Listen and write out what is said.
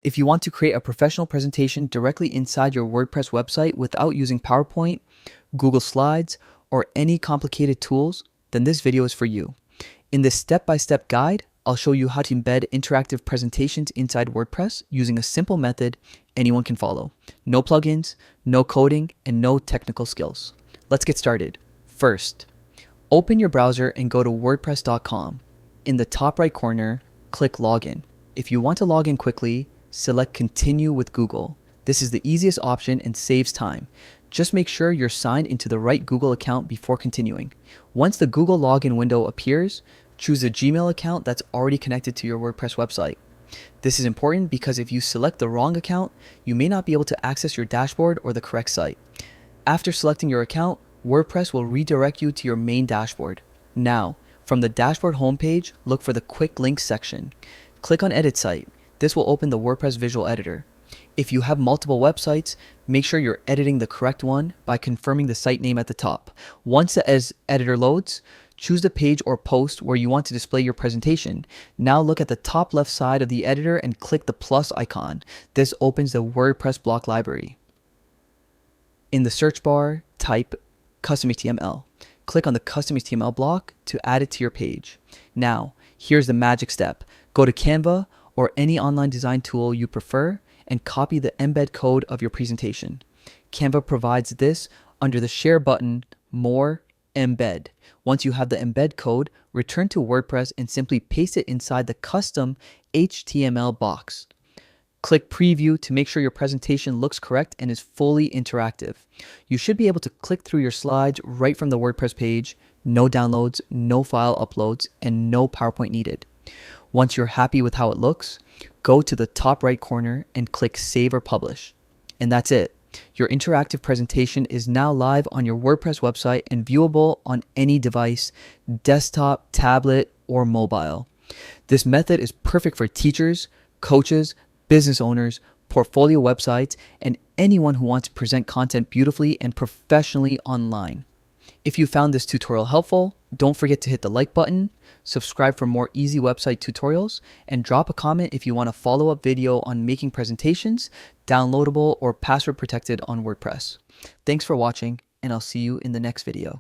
If you want to create a professional presentation directly inside your WordPress website without using PowerPoint, Google Slides, or any complicated tools, then this video is for you. In this step-by-step guide, I'll show you how to embed interactive presentations inside WordPress using a simple method anyone can follow. No plugins, no coding, and no technical skills. Let's get started. First, open your browser and go to wordpress.com. In the top right corner, click Login. If you want to log in quickly, select Continue with Google. This is the easiest option and saves time. Just make sure you're signed into the right Google account before continuing. Once the Google login window appears, choose a Gmail account that's already connected to your WordPress website. This is important because if you select the wrong account, you may not be able to access your dashboard or the correct site. After selecting your account, WordPress will redirect you to your main dashboard. Now, from the dashboard homepage, look for the Quick Links section. Click on Edit Site. This will open the WordPress visual editor. If you have multiple websites, make sure you're editing the correct one by confirming the site name at the top. Once the editor loads, choose the page or post where you want to display your presentation. Now look at the top left side of the editor and click the plus icon. This opens the WordPress block library. In the search bar, type Custom HTML. Click on the Custom HTML block to add it to your page. Now, here's the magic step. Go to Canva or any online design tool you prefer and copy the embed code of your presentation. Canva provides this under the Share button, More, Embed. Once you have the embed code, return to WordPress and simply paste it inside the custom HTML box. Click Preview to make sure your presentation looks correct and is fully interactive. You should be able to click through your slides right from the WordPress page, no downloads, no file uploads, and no PowerPoint needed. Once you're happy with how it looks, go to the top right corner and click Save or Publish. And that's it. Your interactive presentation is now live on your WordPress website and viewable on any device, desktop, tablet, or mobile. This method is perfect for teachers, coaches, business owners, portfolio websites, and anyone who wants to present content beautifully and professionally online. If you found this tutorial helpful, don't forget to hit the like button, subscribe for more easy website tutorials, and drop a comment if you want a follow-up video on making presentations downloadable or password protected on WordPress. Thanks for watching, and I'll see you in the next video.